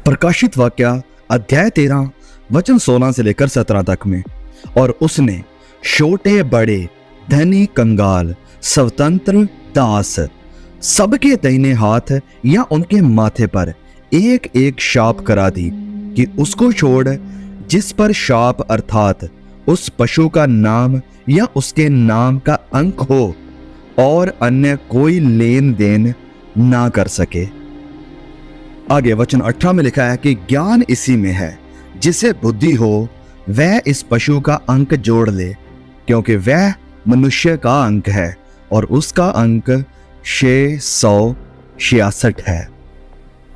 प्रकाशित वाक्या अध्याय 13 वचन 16 से लेकर 17 तक में। और उसने छोटे बड़े धनी कंगाल स्वतंत्र दास सबके दाहिने हाथ या उनके माथे पर एक एक शाप करा दी कि उसको छोड़ जिस पर शाप अर्थात उस पशु का नाम या उसके नाम का अंक हो और अन्य कोई लेन देन ना कर सके। आगे वचन 18 में लिखा है कि ज्ञान इसी में है, जिसे बुद्धि हो वह इस पशु का अंक जोड़ ले, क्योंकि वह मनुष्य का अंक है और उसका अंक 666 है।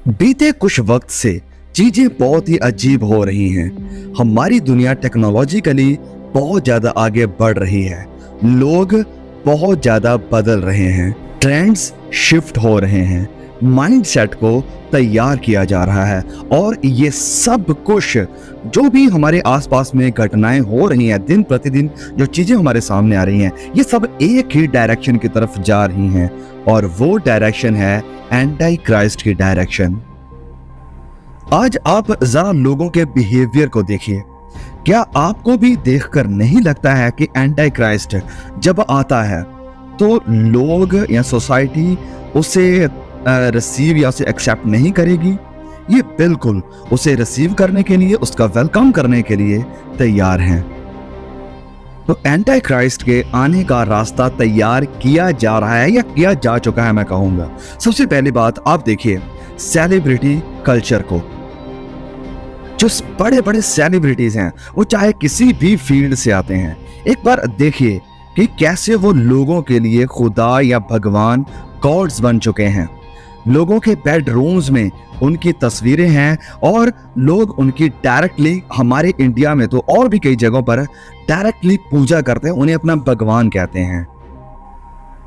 बीते कुछ वक्त से चीजें बहुत ही अजीब हो रही हैं। हमारी दुनिया टेक्नोलॉजिकली बहुत ज्यादा आगे बढ़ रही है, लोग बहुत ज्यादा बदल रहे हैं, ट्रेंड्स शिफ्ट हो रहे हैं, माइंडसेट को तैयार किया जा रहा है और ये सब कुछ जो भी हमारे आसपास में घटनाएं हो रही हैं, दिन प्रतिदिन जो चीजें हमारे सामने आ रही हैं, ये सब एक ही डायरेक्शन की तरफ जा रही हैं और वो डायरेक्शन है एंटी क्राइस्ट की डायरेक्शन। आज आप जरा लोगों के बिहेवियर को देखिए। क्या आपको भी देखकर नहीं लगता है कि एंटी क्राइस्ट जब आता है तो लोग या सोसाइटी उसे रिसीव या उसे एक्सेप्ट नहीं करेगी? ये बिल्कुल उसे रिसीव करने के लिए, उसका वेलकम करने के लिए तैयार हैं। तो एंटी क्राइस्ट के आने का रास्ता तैयार किया जा रहा है या किया जा चुका है, मैं कहूंगा। सबसे पहली बात आप देखिए सेलिब्रिटी कल्चर को। जो बड़े बड़े सेलिब्रिटीज हैं वो चाहे किसी भी फील्ड से आते हैं, एक बार देखिए कि कैसे वो लोगों के लिए खुदा या भगवान गॉड्स बन चुके हैं। लोगों के बेडरूम्स में उनकी तस्वीरें हैं और लोग उनकी डायरेक्टली, हमारे इंडिया में तो और भी कई जगहों पर डायरेक्टली पूजा करते हैं, उन्हें अपना भगवान कहते हैं।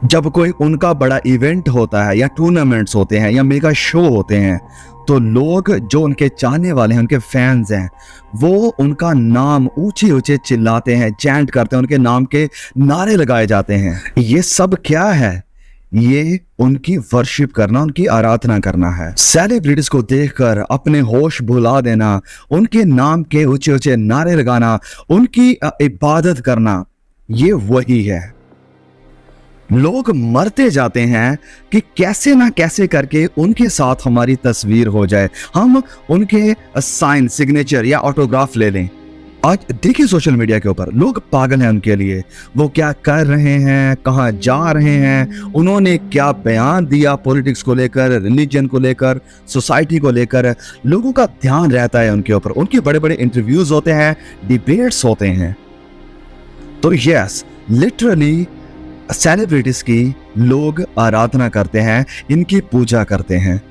जब कोई उनका बड़ा इवेंट होता है या टूर्नामेंट्स होते हैं या मेगा शो होते हैं तो लोग जो उनके चाहने वाले हैं, उनके फैंस हैं, वो उनका नाम ऊंचे ऊंचे चिल्लाते हैं, चैंट करते हैं, उनके नाम के नारे लगाए जाते हैं। ये सब क्या है? ये उनकी वर्शिप करना, उनकी आराधना करना है। सेलिब्रिटीज को देखकर अपने होश भुला देना, उनके नाम के ऊंचे ऊंचे नारे लगाना, उनकी इबादत करना, ये वही है। लोग मरते जाते हैं कि कैसे ना कैसे करके उनके साथ हमारी तस्वीर हो जाए, हम उनके साइन, सिग्नेचर या ऑटोग्राफ ले लें। आज देखिए सोशल मीडिया के ऊपर लोग पागल हैं उनके लिए। वो क्या कर रहे हैं, कहाँ जा रहे हैं, उन्होंने क्या बयान दिया पॉलिटिक्स को लेकर, रिलीजन को लेकर, सोसाइटी को लेकर, लोगों का ध्यान रहता है उनके ऊपर। उनके बड़े बड़े इंटरव्यूज होते हैं, डिबेट्स होते हैं। तो यस, लिटरली सेलिब्रिटीज की लोग आराधना करते हैं, इनकी पूजा करते हैं।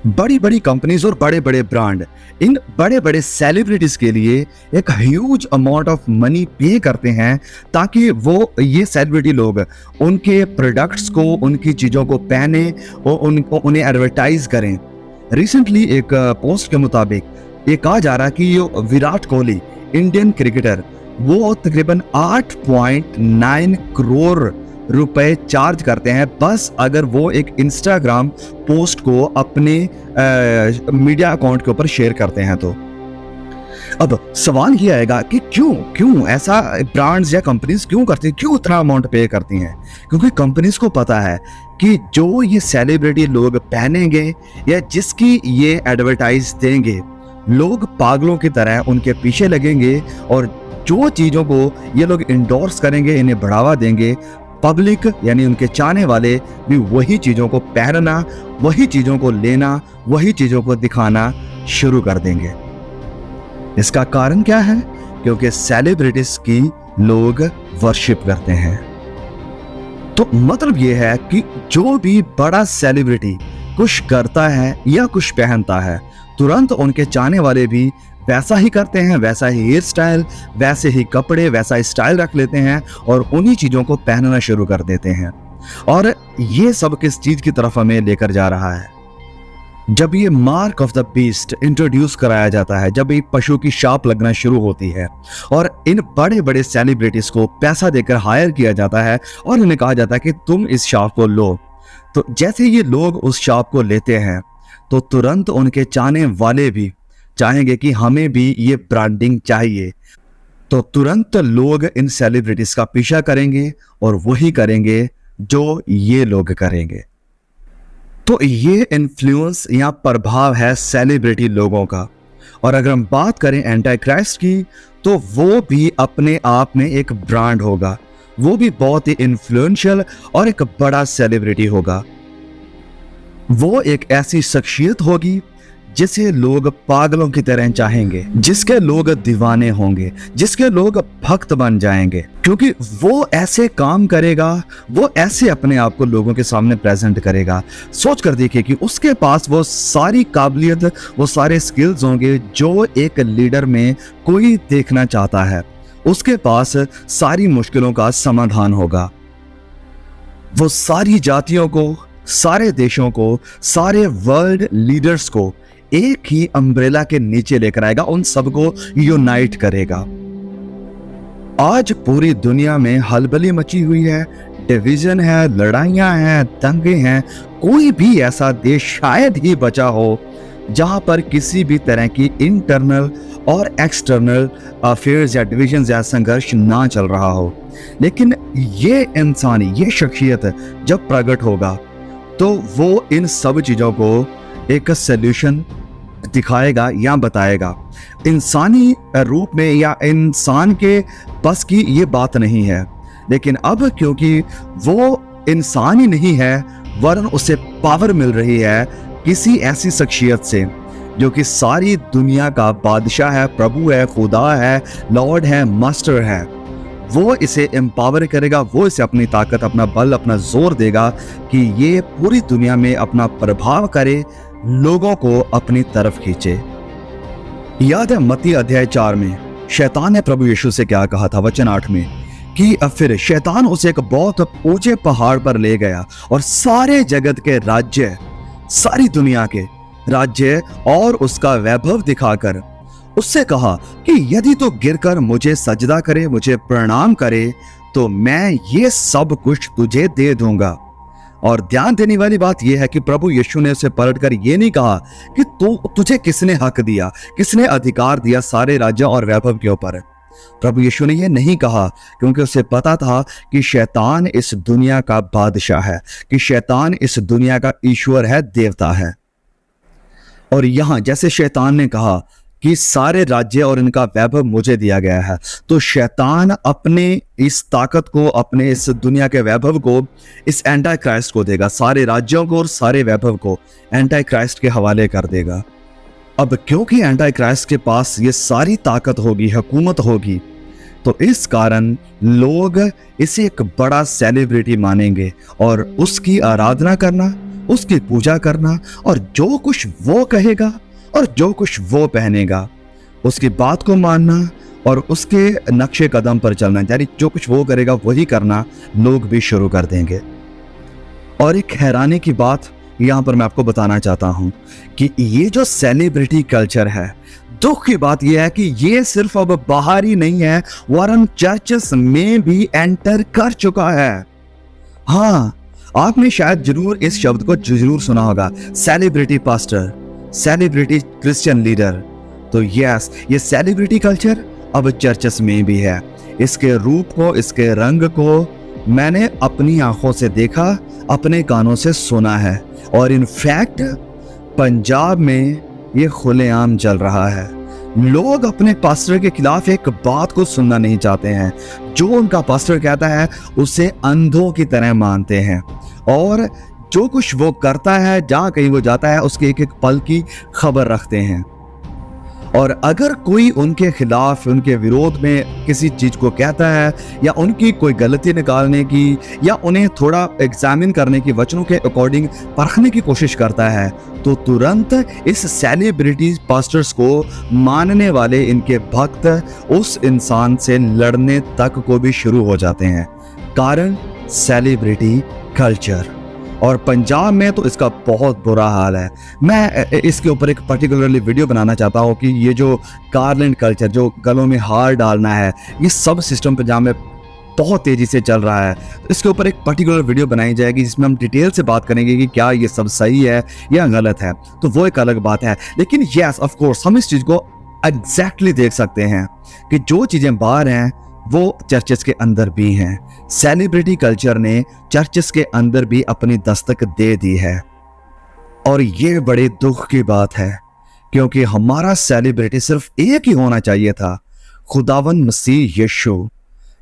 बड़ी बड़ी कंपनीज और बड़े बड़े ब्रांड इन बड़े बड़े सेलिब्रिटीज के लिए एक ह्यूज अमाउंट ऑफ मनी पे करते हैं ताकि वो ये सेलिब्रिटी लोग उनके प्रोडक्ट्स को, उनकी चीज़ों को पहने और उन्हें एडवर्टाइज करें। रिसेंटली एक पोस्ट के मुताबिक ये कहा जा रहा है कि ये विराट कोहली, इंडियन क्रिकेटर, वो तकरीबन 8.9 करोड़ रुपए चार्ज करते हैं बस अगर वो एक इंस्टाग्राम पोस्ट को अपने मीडिया अकाउंट के ऊपर शेयर करते हैं। तो अब सवाल ये आएगा कि क्यों ऐसा ब्रांड्स या कंपनीज क्यों करती हैं, क्यों उतना अमाउंट पे करती हैं? क्योंकि कंपनीज को पता है कि जो ये सेलिब्रिटी लोग पहनेंगे या जिसकी ये एडवर्टाइज देंगे, लोग पागलों की तरह उनके पीछे लगेंगे और जो चीज़ों को ये लोग इंडोर्स करेंगे, इन्हें बढ़ावा देंगे, पब्लिक यानी उनके चाहने वाले भी वही चीज़ों को पहनना, वही चीज़ों को लेना, वही चीज़ों को दिखाना शुरू कर देंगे। इसका कारण क्या है? क्योंकि सेलिब्रिटीज की लोग वर्शिप करते हैं। तो मतलब ये है कि जो भी बड़ा सेलिब्रिटी कुछ करता है या कुछ पहनता है, तुरंत उनके चाहने वाले भी वैसा ही करते हैं, वैसा ही हेयर स्टाइल, वैसे ही कपड़े, वैसा ही स्टाइल रख लेते हैं और उन्हीं चीज़ों को पहनना शुरू कर देते हैं। और ये सब किस चीज़ की तरफ हमें लेकर जा रहा है? जब ये mark of the beast introduce कराया जाता है, जब ये पशु की शाप लगना शुरू होती है और इन बड़े बड़े सेलिब्रिटीज को पैसा देकर हायर किया जाता है और इन्हें कहा जाता है कि तुम इस शाप को लो, तो जैसे ये लोग उस शाप को लेते हैं तो तुरंत उनके चाहने वाले भी चाहेंगे कि हमें भी ये ब्रांडिंग चाहिए। तो तुरंत लोग इन सेलिब्रिटीज का पीछा करेंगे और वही करेंगे जो ये लोग करेंगे। तो ये इन्फ्लुएंस या प्रभाव है सेलिब्रिटी लोगों का। और अगर हम बात करें एंटी क्राइस्ट की, तो वो भी अपने आप में एक ब्रांड होगा, वो भी बहुत ही इन्फ्लुएंशियल और एक बड़ा सेलिब्रिटी होगा। वो एक ऐसी शख्सियत होगी जिसे लोग पागलों की तरह चाहेंगे, जिसके लोग दीवाने होंगे, जिसके लोग भक्त बन जाएंगे, क्योंकि वो ऐसे काम करेगा, वो ऐसे अपने आप को लोगों के सामने प्रेजेंट करेगा। सोच कर देखिए कि उसके पास वो सारी काबिलियत, वो सारे स्किल्स होंगे जो एक लीडर में कोई देखना चाहता है। उसके पास सारी मुश्किलों का समाधान होगा। वो सारी जातियों को, सारे देशों को, सारे वर्ल्ड लीडर्स को एक ही अम्ब्रेला के नीचे लेकर आएगा, उन सबको यूनाइट करेगा। आज पूरी दुनिया में हलबली मची हुई है, डिवीजन है, लड़ाइयां हैं, दंगे हैं। कोई भी ऐसा देश शायद ही बचा हो जहां पर किसी भी तरह की इंटरनल और एक्सटर्नल अफेयर्स या डिविजन या संघर्ष ना चल रहा हो। लेकिन ये इंसान, ये शख्सियत जब प्रकट होगा तो वो इन सब चीजों को एक सल्यूशन दिखाएगा या बताएगा। इंसानी रूप में या इंसान के बस की ये बात नहीं है, लेकिन अब क्योंकि वो इंसान ही नहीं है वरन उसे पावर मिल रही है किसी ऐसी शख्सियत से जो कि सारी दुनिया का बादशाह है, प्रभु है, खुदा है, लॉर्ड है, मास्टर है, वो इसे एम्पावर करेगा, वो इसे अपनी ताकत, अपना बल, अपना जोर देगा कि ये पूरी दुनिया में अपना प्रभाव करे, लोगों को अपनी तरफ खींचे। याद है मत्ती अध्याय 4 में शैतान ने प्रभु यीशु से क्या कहा था, वचन 8 में, कि फिर शैतान उसे एक बहुत ऊंचे पहाड़ पर ले गया और सारे जगत के राज्य, सारी दुनिया के राज्य और उसका वैभव दिखाकर उससे कहा कि यदि तो गिरकर मुझे सजदा करे, मुझे प्रणाम करे, तो मैं ये सब कुछ तुझे दे दूंगा। और ध्यान देने वाली बात यह है कि प्रभु यीशु ने उसे पलटकर ये नहीं कहा कि तुझे किसने हक दिया, किसने अधिकार दिया सारे राज्य और वैभव के ऊपर। प्रभु यीशु ने यह नहीं कहा क्योंकि उसे पता था कि शैतान इस दुनिया का बादशाह है, कि शैतान इस दुनिया का ईश्वर है, देवता है। और यहां जैसे शैतान ने कहा कि सारे राज्य और इनका वैभव मुझे दिया गया है, तो शैतान अपने इस ताकत को, अपने इस दुनिया के वैभव को इस एंटी क्राइस्ट को देगा, सारे राज्यों को और सारे वैभव को एंटी क्राइस्ट के हवाले कर देगा। अब क्योंकि एंटी क्राइस्ट के पास ये सारी ताकत होगी, हुकूमत होगी, तो इस कारण लोग इसे एक बड़ा सेलिब्रिटी मानेंगे और उसकी आराधना करना, उसकी पूजा करना और जो कुछ वो कहेगा और जो कुछ वो पहनेगा उसकी बात को मानना और उसके नक्शे कदम पर चलना, यानी जो कुछ वो करेगा वही करना लोग भी शुरू कर देंगे। और एक हैरानी की बात यहां पर मैं आपको बताना चाहता हूं कि ये जो सेलिब्रिटी कल्चर है, दुख की बात यह है कि ये सिर्फ अब बाहर ही नहीं है वरन चर्चेस में भी एंटर कर चुका है। हाँ, आपने शायद जरूर इस शब्द को जरूर सुना होगा, celebrity pastor, celebrity Christian leader. तो यस, ये सेलिब्रिटी कल्चर अब चर्चेस में भी है। इसके रूप को, इसके रंग को मैंने अपनी आंखों से देखा, अपने कानों से सुना है और इनफैक्ट पंजाब में ये खुलेआम चल रहा है। लोग अपने पास्टर के खिलाफ एक बात को सुनना नहीं चाहते हैं, जो उनका पास्टर कहता है उसे अंधों की तरह मानते हैं और जो कुछ वो करता है, जहां कहीं वो जाता है, उसके एक एक पल की खबर रखते हैं। और अगर कोई उनके खिलाफ, उनके विरोध में किसी चीज को कहता है या उनकी कोई गलती निकालने की या उन्हें थोड़ा एग्जामिन करने की, वचनों के अकॉर्डिंग परखने की कोशिश करता है, तो तुरंत इस सेलिब्रिटी पास्टर्स को मानने वाले इनके भक्त उस इंसान से लड़ने तक को भी शुरू हो जाते हैं। कारण सेलिब्रिटी कल्चर। और पंजाब में तो इसका बहुत बुरा हाल है। मैं इसके ऊपर एक पर्टिकुलरली वीडियो बनाना चाहता हूँ कि ये जो गार्लैंड कल्चर, जो गलों में हार डालना है, ये सब सिस्टम पंजाब में बहुत तेजी से चल रहा है। इसके ऊपर एक पर्टिकुलर वीडियो बनाई जाएगी जिसमें हम डिटेल से बात करेंगे कि क्या ये सब सही है या गलत है, तो वो एक अलग बात है। लेकिन यस ऑफ कोर्स हम इस चीज को एग्जैक्टली देख सकते हैं कि जो चीजें बाहर हैं वो चर्चेस के अंदर भी हैं। सेलिब्रिटी कल्चर ने चर्चेस के अंदर भी अपनी दस्तक दे दी है, और ये बड़े दुख की बात है, क्योंकि हमारा सेलिब्रिटी सिर्फ एक ही होना चाहिए था, खुदावन मसीह यीशु,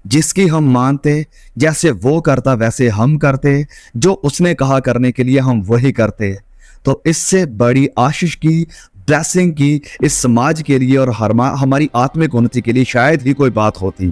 जिसकी हम मानते, जैसे वो करता वैसे हम करते, जो उसने कहा करने के लिए हम वही करते। तो इससे बड़ी आशीष की, ब्लेसिंग की इस समाज के लिए और हमारी आत्मिक उन्नति के लिए शायद ही कोई बात होती।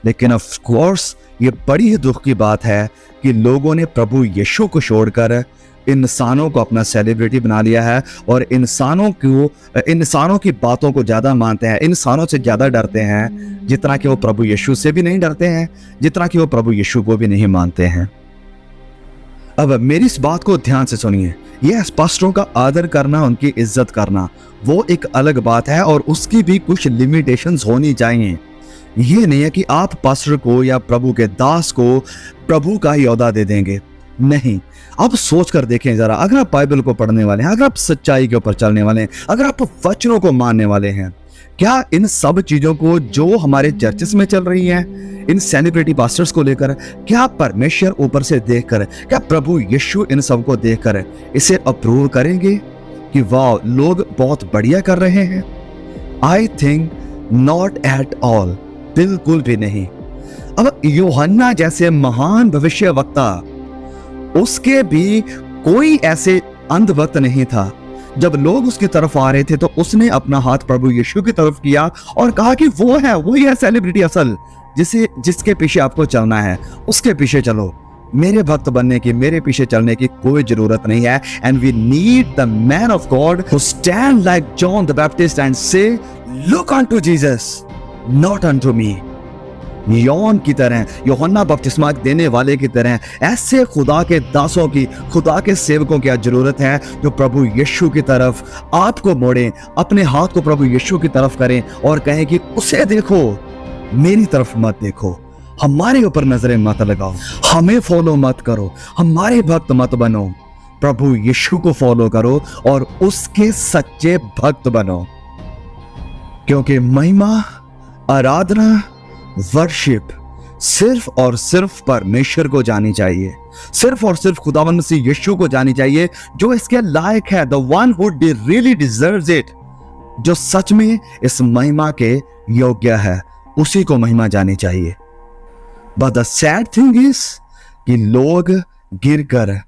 लेकिन ऑफ कोर्स ये बड़ी ही दुख की बात है कि लोगों ने प्रभु यीशु को छोड़कर इंसानों को अपना सेलिब्रिटी बना लिया है, और इंसानों की बातों को ज्यादा मानते हैं, इंसानों से ज्यादा डरते हैं, जितना कि वो प्रभु यीशु से भी नहीं डरते हैं, जितना कि वो प्रभु यीशु को भी नहीं मानते हैं। अब मेरी इस बात को ध्यान से सुनिए, ये पास्टरों का आदर करना, उनकी इज्जत करना वो एक अलग बात है, और उसकी भी कुछ लिमिटेशंस होनी चाहिए। ये नहीं है कि आप पास्टर को या प्रभु के दास को प्रभु का ही ओहदा दे देंगे, नहीं। आप सोच कर देखें जरा, अगर आप बाइबल को पढ़ने वाले हैं, अगर आप सच्चाई के ऊपर चलने वाले हैं, अगर आप वचनों को मानने वाले हैं, क्या इन सब चीजों को जो हमारे चर्चेस में चल रही हैं, इन सेलिब्रिटी पास्टर्स को लेकर, क्या परमेश्वर ऊपर से देखकर, क्या प्रभु यीशु इन सब को देखकर इसे अप्रूव करेंगे कि वाह लोग बहुत बढ़िया कर रहे हैं? I think not at all, बिल्कुल भी नहीं। अब यूहन्ना जैसे महान भविष्यवक्ता, उसके भी कोई ऐसे अंधभक्त नहीं था। जब लोग उसकी तरफ आ रहे थे तो उसने अपना हाथ प्रभु यीशु की तरफ किया और कहा कि वही है सेलिब्रिटी असल, जिसके पीछे आपको चलना है, उसके पीछे चलो। मेरे भक्त बनने की, मेरे पीछे चलने की कोई जरूरत नहीं है। And we need the man of God who stand like John the Baptist and say look unto Jesus, not unto me. John की तरह, यूहन्ना बपतिस्मा देने वाले की तरह ऐसे खुदा के दासों की, खुदा के सेवकों की जरूरत है जो प्रभु यीशु की तरफ आपको मोड़ें, अपने हाथ को प्रभु यीशु की तरफ करें और कहें कि उसे देखो, मेरी तरफ मत देखो, हमारे ऊपर नजरें मत लगाओ, हमें फॉलो मत करो, हमारे भक्त मत बनो, प्रभु यीशु को फॉलो करो और उसके सच्चे भक्त बनो। क्योंकि महिमा, आराधना, वर्शिप सिर्फ और सिर्फ परमेश्वर को जानी चाहिए, सिर्फ और सिर्फ खुदावंद मसीह यीशु को जानी चाहिए, जो इसके लायक है, the one who really deserves it, जो सच में इस महिमा के योग्य है, उसी को महिमा जानी चाहिए। But the sad thing is कि लोग गिरकर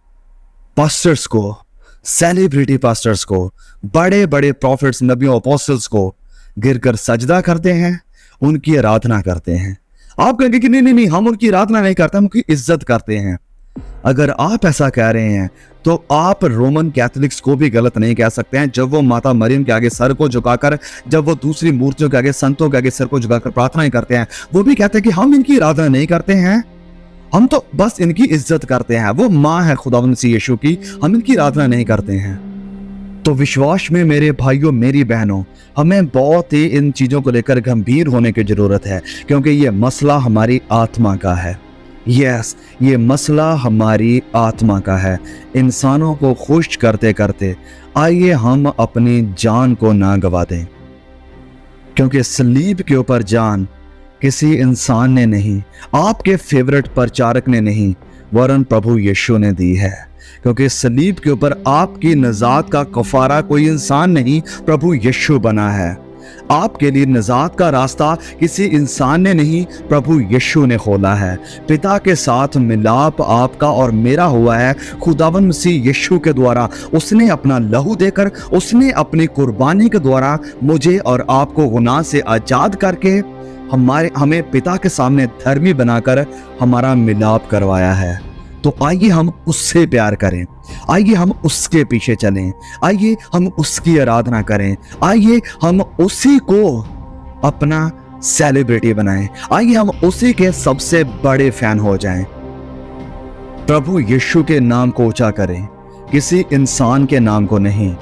पास्टर्स को, सेलिब्रिटी पास्टर्स को, बड़े बड़े प्रॉफिट्स, नबियों, अपोस्टल्स को गिरकर सजदा करते हैं, उनकी आराधना करते हैं। आप कहेंगे कि नहीं, हम उनकी आराधना नहीं करते, हम उनकी इज्जत करते हैं। अगर आप ऐसा कह रहे हैं तो आप रोमन कैथोलिक्स को भी गलत नहीं कह सकते हैं, जब वो माता मरियम के आगे सर को झुकाकर, जब वो दूसरी मूर्तियों के आगे, संतों के आगे सर को झुकाकर प्रार्थनाएं करते हैं, वो भी कहते हैं कि हम इनकी आराधना नहीं करते हैं, हम तो बस इनकी इज्जत करते हैं। वो माँ है खुदावंद मसीह यीशु की, हम इनकी आराधना नहीं करते हैं। तो विश्वास में मेरे भाइयों, मेरी बहनों, हमें बहुत ही इन चीजों को लेकर गंभीर होने की जरूरत है, क्योंकि ये मसला हमारी आत्मा का है। यस, ये मसला हमारी आत्मा का है। इंसानों को खुश करते करते आइए हम अपनी जान को ना गवा दें, क्योंकि सलीब के ऊपर जान किसी इंसान ने नहीं, आपके फेवरेट प्रचारक ने नहीं, वरन प्रभु यीशु ने दी है। क्योंकि सलीब के ऊपर आपकी निजात का कफारा कोई इंसान नहीं, प्रभु यीशु बना है। आपके लिए निजात का रास्ता किसी इंसान ने नहीं, प्रभु यीशु ने खोला है। पिता के साथ मिलाप आपका और मेरा हुआ है खुदावंद मसीह यीशु के द्वारा। उसने अपना लहू देकर, उसने अपनी कुर्बानी के द्वारा मुझे और आपको गुनाह से आजाद करके हमें पिता के सामने धर्मी बनाकर हमारा मिलाप करवाया है। तो आइए हम उससे प्यार करें, आइए हम उसके पीछे चलें, आइए हम उसकी आराधना करें, आइए हम उसी को अपना सेलिब्रिटी बनाएं, आइए हम उसी के सबसे बड़े फैन हो जाएं। प्रभु यीशु के नाम को ऊंचा करें, किसी इंसान के नाम को नहीं,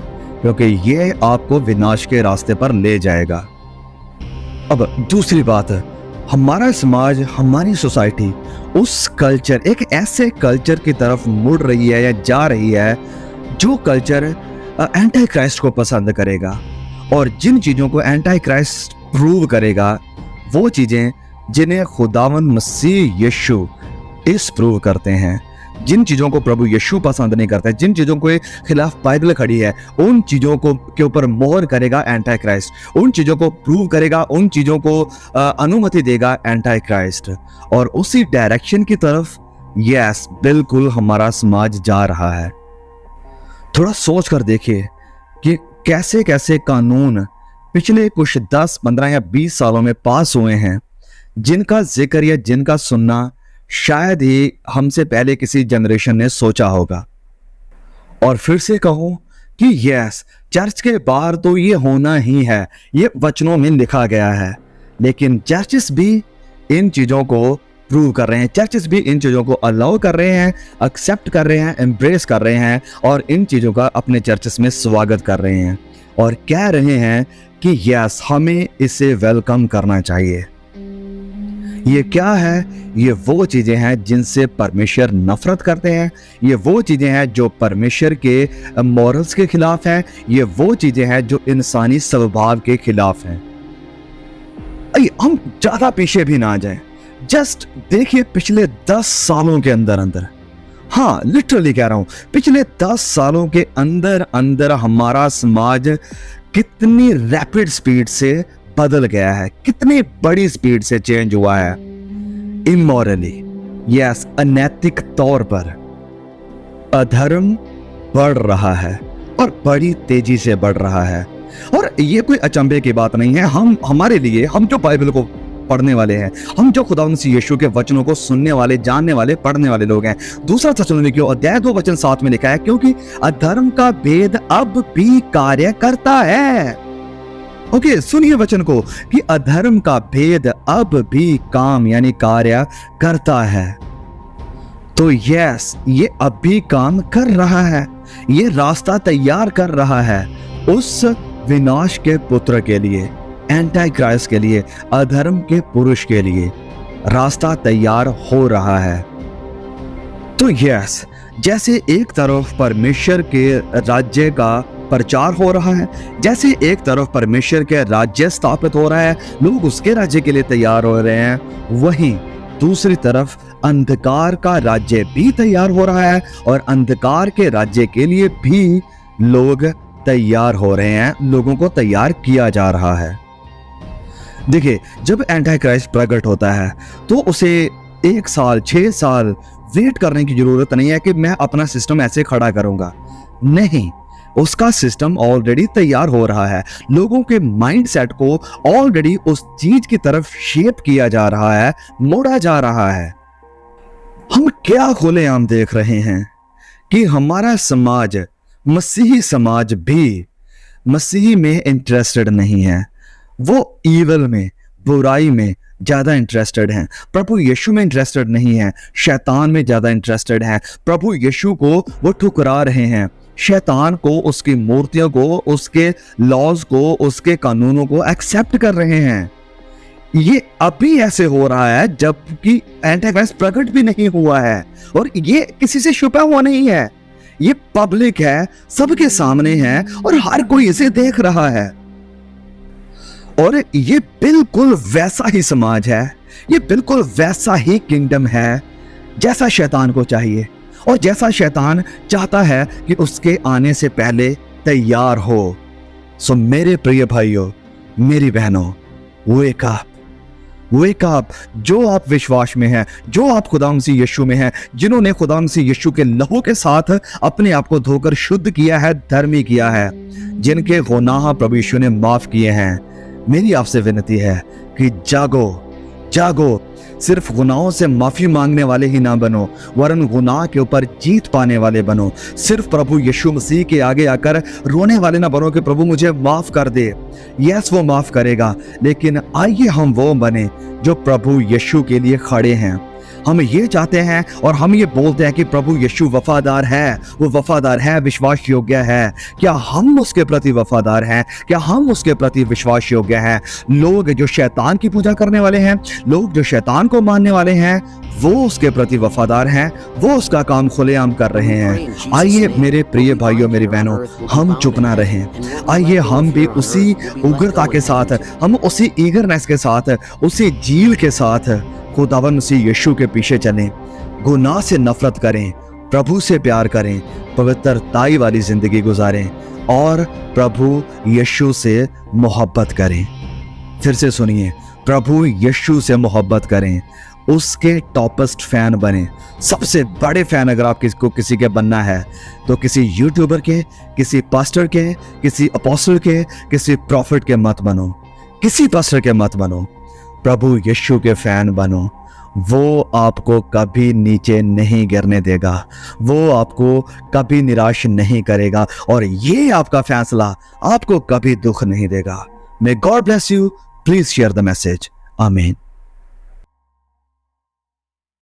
क्योंकि ये आपको विनाश के रास्ते पर ले जाएगा। अब दूसरी बात, हमारा समाज, हमारी सोसाइटी उस कल्चर, एक ऐसे कल्चर की तरफ मुड़ रही है या जा रही है जो कल्चर एंटी क्राइस्ट को पसंद करेगा, और जिन चीज़ों को एंटी क्राइस्ट प्रूव करेगा वो चीज़ें जिन्हें खुदावंद मसीह यीशु डिसप्रूव करते हैं, जिन चीज़ों को प्रभु यीशु पसंद नहीं करते, जिन चीज़ों के खिलाफ बाइबल खड़ी है, उन चीज़ों को के ऊपर मोहर करेगा एंटी क्राइस्ट, उन चीज़ों को प्रूव करेगा, उन चीज़ों को अनुमति देगा एंटी क्राइस्ट। और उसी डायरेक्शन की तरफ यस बिल्कुल हमारा समाज जा रहा है। थोड़ा सोच कर देखिए कि कैसे कैसे कानून पिछले कुछ 10, 15 या 20 सालों में पास हुए हैं, जिनका जिक्र या जिनका सुनना शायद ही हमसे पहले किसी जनरेशन ने सोचा होगा। और फिर से कहूं कि यस, चर्च के बाहर तो ये होना ही है, ये वचनों में लिखा गया है, लेकिन चर्चेस भी इन चीज़ों को प्रूव कर रहे हैं, चर्चेस भी इन चीज़ों को अलाउ कर रहे हैं, एक्सेप्ट कर रहे हैं, एम्ब्रेस कर रहे हैं, और इन चीज़ों का अपने चर्चेस में स्वागत कर रहे हैं और कह रहे हैं कि यस, हमें इसे वेलकम करना चाहिए। ये क्या है? ये वो चीज़ें हैं जिनसे परमेश्वर नफरत करते हैं, ये वो चीज़ें हैं जो परमेश्वर के मॉरल्स के खिलाफ हैं, ये वो चीज़ें हैं जो इंसानी स्वभाव के खिलाफ हैं। हम ज़्यादा पीछे भी ना जाएं, जस्ट देखिए पिछले 10 सालों के अंदर, हाँ लिटरली कह रहा हूँ, पिछले 10 सालों के अंदर हमारा समाज कितनी रैपिड स्पीड से बदल गया है, कितनी बड़ी स्पीड से चेंज हुआ है। इमोरली, यस, अनैतिक तौर पर अधर्म बढ़ रहा है और बड़ी तेजी से बढ़ रहा है। और ये कोई अचंभे की बात नहीं है। हमारे लिए, हम जो बाइबल को पढ़ने वाले हैं, हम जो खुदा मसीह यीशु के वचनों को सुनने वाले, जानने वाले, पढ़ने वाले लोग हैं, 2 थिस्सलुनीकियों अध्याय 2 वचन 7 में लिखा है, क्योंकि अधर्म का भेद अब भी कार्य करता है। ओके, सुनिए वचन को कि अधर्म का भेद अब भी काम यानी कार्य करता है। तो यस, ये अब भी काम कर रहा है, ये रास्ता तैयार कर रहा है उस विनाश के पुत्र के लिए, एंटी क्राइस्ट के लिए, अधर्म के पुरुष के लिए रास्ता तैयार हो रहा है। तो यस, जैसे एक तरफ परमेश्वर के राज्य का प्रचार हो रहा है, जैसे एक तरफ परमेश्वर के राज्य स्थापित हो रहा है, लोग उसके राज्य के लिए तैयार हो रहे हैं, वहीं दूसरी तरफ अंधकार का राज्य भी तैयार हो रहा है और अंधकार के राज्य के लिए भी लोग तैयार हो रहे हैं, लोगों को तैयार किया जा रहा है। देखिए, जब एंटी क्राइस्ट प्रकट होता है तो उसे 1 साल, 6 साल वेट करने की जरूरत नहीं है कि मैं अपना सिस्टम ऐसे खड़ा करूंगा। नहीं, उसका सिस्टम ऑलरेडी तैयार हो रहा है, लोगों के माइंडसेट को ऑलरेडी उस चीज की तरफ शेप किया जा रहा है, मोड़ा जा रहा है। हम क्या खुलेआम देख रहे हैं कि हमारा समाज, मसीही समाज भी मसीही में इंटरेस्टेड नहीं है, वो ईवल में, बुराई में ज्यादा इंटरेस्टेड हैं, प्रभु यीशु में इंटरेस्टेड नहीं है, शैतान में ज्यादा इंटरेस्टेड हैं। प्रभु यीशु को वो ठुकरा रहे हैं, शैतान को, उसकी मूर्तियों को, उसके लॉज को, उसके कानूनों को एक्सेप्ट कर रहे हैं। ये अभी ऐसे हो रहा है जबकि एंटी क्राइस्ट प्रकट भी नहीं हुआ है, और ये किसी से छुपा हुआ नहीं है, ये पब्लिक है, सबके सामने है और हर कोई इसे देख रहा है। और ये बिल्कुल वैसा ही समाज है, ये बिल्कुल वैसा ही किंगडम है जैसा शैतान को चाहिए और जैसा शैतान चाहता है कि उसके आने से पहले तैयार हो। सो मेरे प्रिय भाइयों, मेरी बहनों, वेक अप, वेक अप। जो आप विश्वास में हैं, जो आप खुदा मसीह यीशु में हैं, जिन्होंने खुदा मसीह यीशु के लहू के साथ अपने आप को धोकर शुद्ध किया है, धर्मी किया है, जिनके गुनाह प्रभु यीशु ने माफ किए हैं, मेरी आपसे विनती है कि जागो, जागो। सिर्फ गुनाहों से माफी मांगने वाले ही ना बनो, वरन गुनाह के ऊपर जीत पाने वाले बनो। सिर्फ प्रभु यीशु मसीह के आगे आकर रोने वाले ना बनो कि प्रभु मुझे माफ कर दे। यस, वो माफ करेगा, लेकिन आइए हम वो बने जो प्रभु यीशु के लिए खड़े हैं। हम ये चाहते हैं और हम ये बोलते हैं कि प्रभु यीशु वफादार है, वो वफादार है, विश्वास योग्य है। क्या हम उसके प्रति वफादार हैं? क्या हम उसके प्रति विश्वास योग्य हैं? लोग जो शैतान की पूजा करने वाले हैं, लोग जो शैतान को मानने वाले हैं, वो उसके प्रति वफादार हैं, वो उसका काम खुलेआम कर रहे हैं। आइए मेरे प्रिय भाइयों, मेरी बहनों, हम चुप ना रहें। आइए हम भी उसी उग्रता के साथ, हम उसी ईगरनेस के साथ, उसी जील के साथ खुदावन मसीह यीशु के पीछे चलें। गुनाह से नफरत करें, प्रभु से प्यार करें, पवित्रताई वाली जिंदगी गुजारें और प्रभु यीशु से मोहब्बत करें। फिर से सुनिए, प्रभु यीशु से मोहब्बत करें, उसके टॉपेस्ट फैन बने। सबसे बड़े फैन अगर आप किसी के बनना है तो किसी यूट्यूबर के, किसी पास्टर के, किसी अपोस्टल के, किसी प्रॉफिट के मत बनो, किसी पास्टर के मत बनो, प्रभु यीशु के फैन बनो। वो आपको कभी नीचे नहीं गिरने देगा, वो आपको कभी निराश नहीं करेगा और ये आपका फैसला आपको कभी दुख नहीं देगा। May God bless you. Please share the message. आमीन।